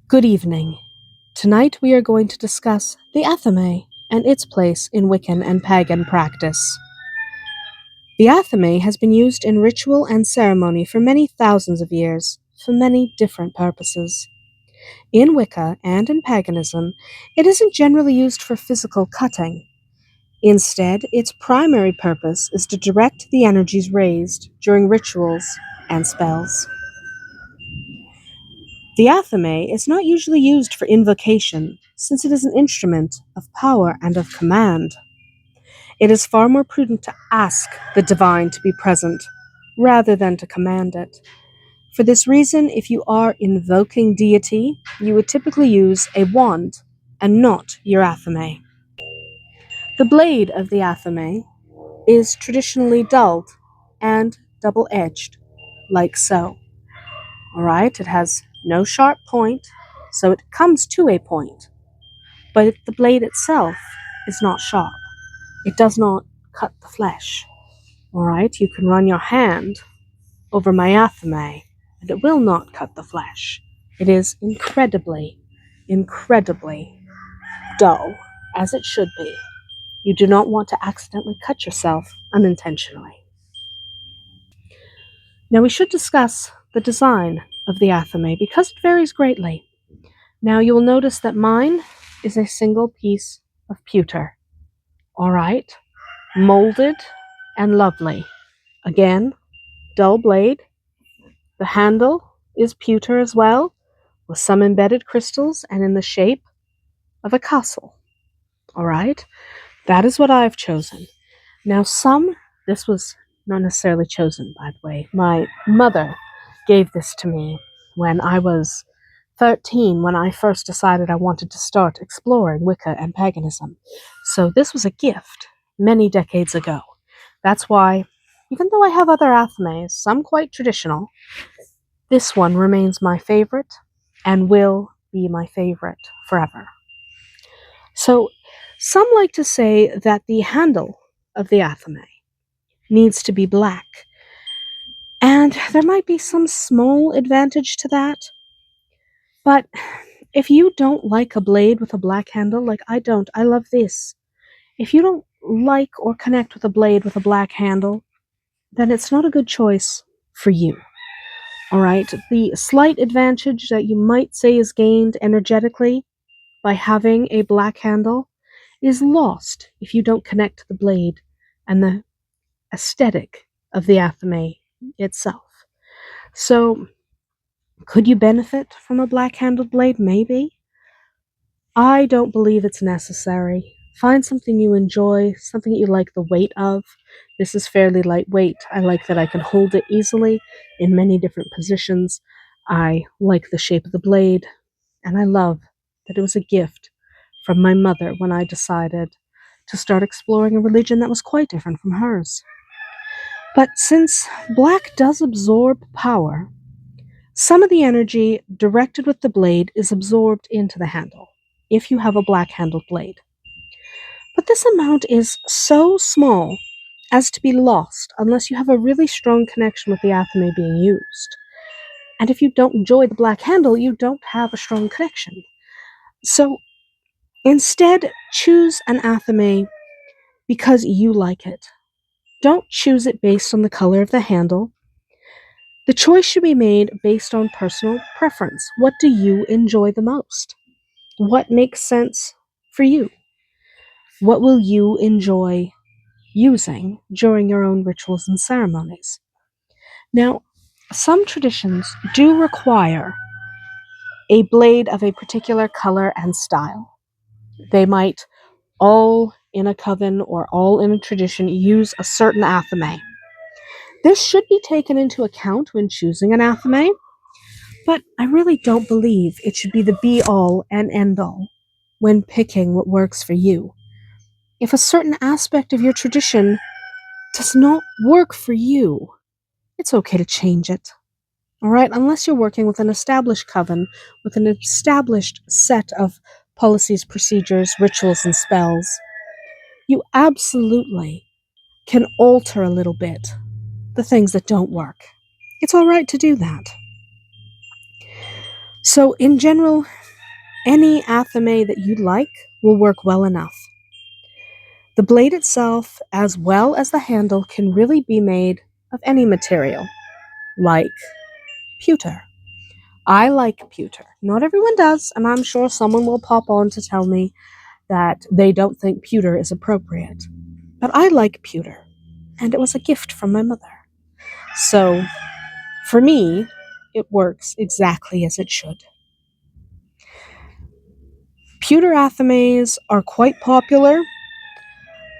Good evening. Tonight we are going to discuss the Athame and its place in Wiccan and pagan practice. The Athame has been used in ritual and ceremony for many thousands of years, for many different purposes. In Wicca and in paganism, it isn't generally used for physical cutting. Instead, its primary purpose is to direct the energies raised during rituals and spells. The Athame is not usually used for invocation, since it is an instrument of power and of command. It is far more prudent to ask the divine to be present, rather than to command it. For this reason, if you are invoking deity, you would typically use a wand, and not your Athame. The blade of the Athame is traditionally dulled and double-edged, like so. Alright, it has no sharp point, so it comes to a point, but the blade itself is not sharp. It does not cut the flesh. Alright, you can run your hand over my Athame, and it will not cut the flesh. It is incredibly, incredibly dull, as it should be. You do not want to accidentally cut yourself unintentionally. Now we should discuss the design of the Athame because it varies greatly. Now you will notice that mine is a single piece of pewter. Alright, molded and lovely. Again, dull blade. The handle is pewter as well, with some embedded crystals and in the shape of a castle. Alright, that is what I've chosen. Now this was not necessarily chosen, by the way. My mother gave this to me when I was 13, when I first decided I wanted to start exploring Wicca and paganism. So this was a gift many decades ago. That's why, even though I have other Athames, some quite traditional, this one remains my favorite and will be my favorite forever. So some like to say that the handle of the Athame needs to be black, and there might be some small advantage to that, but if you don't like a blade with a black handle, like I don't, I love this. If you don't like or connect with a blade with a black handle, then it's not a good choice for you. Alright, the slight advantage that you might say is gained energetically by having a black handle is lost if you don't connect to the blade and the aesthetic of the Athame itself. So, could you benefit from a black-handled blade? Maybe. I don't believe it's necessary. Find something you enjoy, something you like the weight of. This is fairly lightweight. I like that I can hold it easily in many different positions. I like the shape of the blade, and I love that it was a gift from my mother when I decided to start exploring a religion that was quite different from hers. But since black does absorb power, some of the energy directed with the blade is absorbed into the handle, if you have a black-handled blade. But this amount is so small as to be lost unless you have a really strong connection with the Athame being used. And if you don't enjoy the black handle, you don't have a strong connection. So instead, choose an Athame because you like it. Don't choose it based on the color of the handle. The choice should be made based on personal preference. What do you enjoy the most? What makes sense for you? What will you enjoy using during your own rituals and ceremonies? Now, some traditions do require a blade of a particular color and style. They might all in a coven or all in a tradition use a certain Athame. This should be taken into account when choosing an Athame, but I really don't believe it should be the be-all and end-all when picking what works for you. If a certain aspect of your tradition does not work for you, it's okay to change it. Alright, unless you're working with an established coven, with an established set of policies, procedures, rituals, and spells, you absolutely can alter a little bit the things that don't work. It's alright to do that. So in general, any Athame that you'd like will work well enough. The blade itself, as well as the handle, can really be made of any material, like pewter. I like pewter. Not everyone does, and I'm sure someone will pop on to tell me that they don't think pewter is appropriate. But I like pewter, and it was a gift from my mother. So, for me, it works exactly as it should. Pewter Athames are quite popular,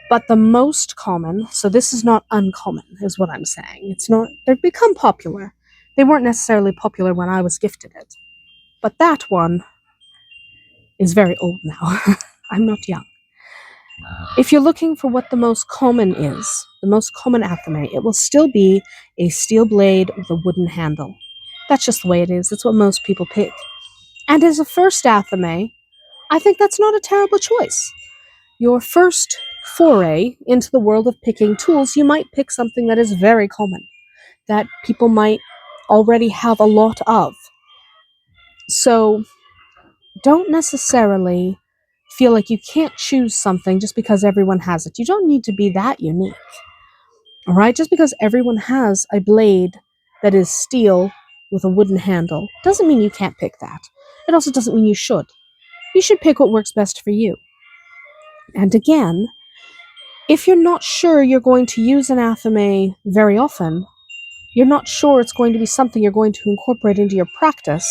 but the most common, so this is not uncommon, is what I'm saying. It's not, they've become popular. They weren't necessarily popular when I was gifted it. But that one is very old now. I'm not young. If you're looking for what the most common is, the most common Athame, it will still be a steel blade with a wooden handle. That's just the way it is. That's what most people pick. And as a first Athame, I think that's not a terrible choice. Your first foray into the world of picking tools, you might pick something that is very common, that people might already have a lot of. So don't necessarily feel like you can't choose something just because everyone has it. You don't need to be that unique. All right? Just because everyone has a blade that is steel with a wooden handle doesn't mean you can't pick that. It also doesn't mean you should. You should pick what works best for you. And again, if you're not sure you're going to use an Athame very often, you're not sure it's going to be something you're going to incorporate into your practice,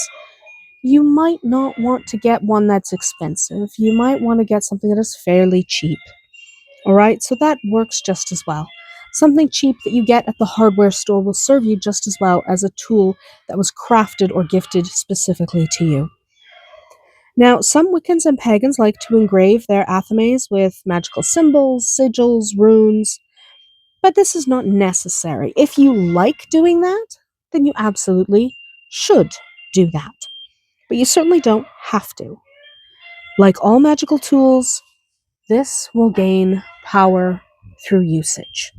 you might not want to get one that's expensive. You might want to get something that is fairly cheap. All right, so that works just as well. Something cheap that you get at the hardware store will serve you just as well as a tool that was crafted or gifted specifically to you. Now, some Wiccans and pagans like to engrave their Athames with magical symbols, sigils, runes, but this is not necessary. If you like doing that, then you absolutely should do that. But you certainly don't have to. Like all magical tools, this will gain power through usage.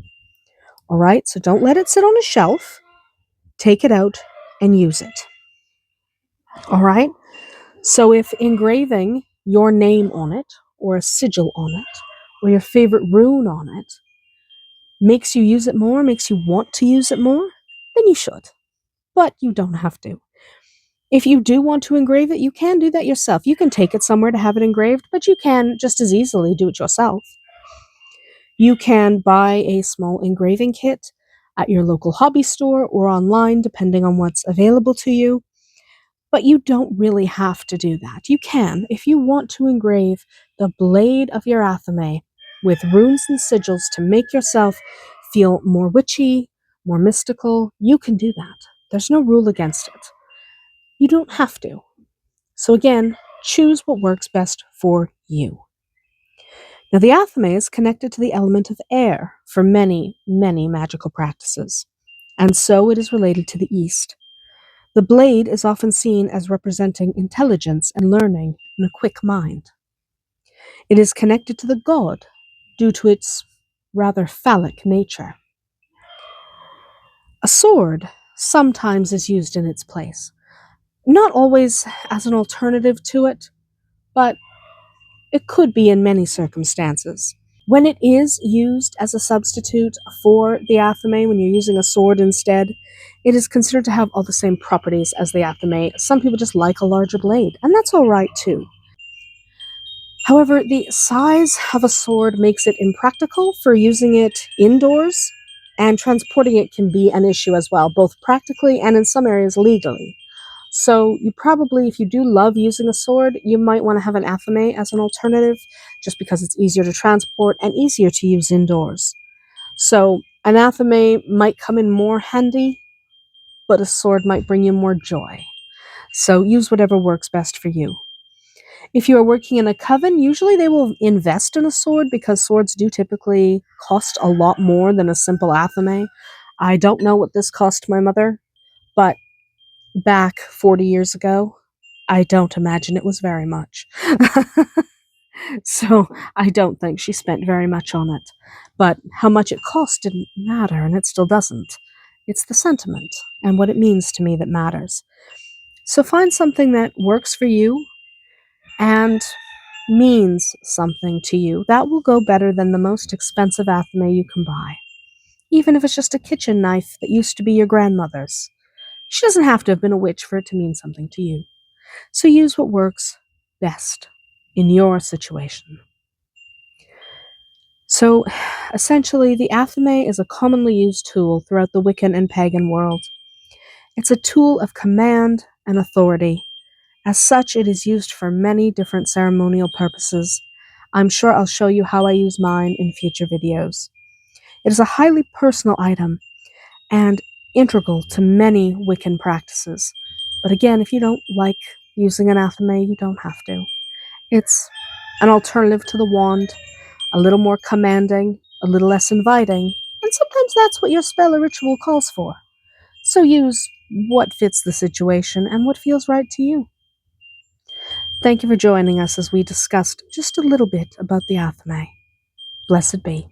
All right, so don't let it sit on a shelf. Take it out and use it. All right, so if engraving your name on it, or a sigil on it, or your favorite rune on it, makes you use it more, makes you want to use it more, then you should. But you don't have to. If you do want to engrave it, you can do that yourself. You can take it somewhere to have it engraved, but you can just as easily do it yourself. You can buy a small engraving kit at your local hobby store or online, depending on what's available to you. But you don't really have to do that. You can, if you want to engrave the blade of your Athame with runes and sigils to make yourself feel more witchy, more mystical, you can do that. There's no rule against it. You don't have to. So again, choose what works best for you. Now, the Athame is connected to the element of air for many, many magical practices, and so it is related to the East. The blade is often seen as representing intelligence and learning and a quick mind. It is connected to the god due to its rather phallic nature. A sword sometimes is used in its place, not always as an alternative to it, but it could be in many circumstances. When it is used as a substitute for the Athame, when you're using a sword instead, it is considered to have all the same properties as the Athame. Some people just like a larger blade, and that's all right too. However, the size of a sword makes it impractical for using it indoors, and transporting it can be an issue as well, both practically and in some areas legally. So you probably, if you do love using a sword, you might want to have an Athame as an alternative, just because it's easier to transport and easier to use indoors. So an Athame might come in more handy, but a sword might bring you more joy. So use whatever works best for you. If you are working in a coven, usually they will invest in a sword because swords do typically cost a lot more than a simple Athame. I don't know what this cost my mother, but back 40 years ago, I don't imagine it was very much. So I don't think she spent very much on it. But how much it cost didn't matter, and it still doesn't. It's the sentiment and what it means to me that matters. So find something that works for you and means something to you. That will go better than the most expensive Athame you can buy. Even if it's just a kitchen knife that used to be your grandmother's. She doesn't have to have been a witch for it to mean something to you. So use what works best in your situation. So, essentially, the Athame is a commonly used tool throughout the Wiccan and pagan world. It's a tool of command and authority. As such, it is used for many different ceremonial purposes. I'm sure I'll show you how I use mine in future videos. It is a highly personal item and integral to many Wiccan practices. But again, if you don't like using an Athame, you don't have to. It's an alternative to the wand, a little more commanding, a little less inviting, and sometimes that's what your spell or ritual calls for. So use what fits the situation and what feels right to you. Thank you for joining us as we discussed just a little bit about the Athame. Blessed be.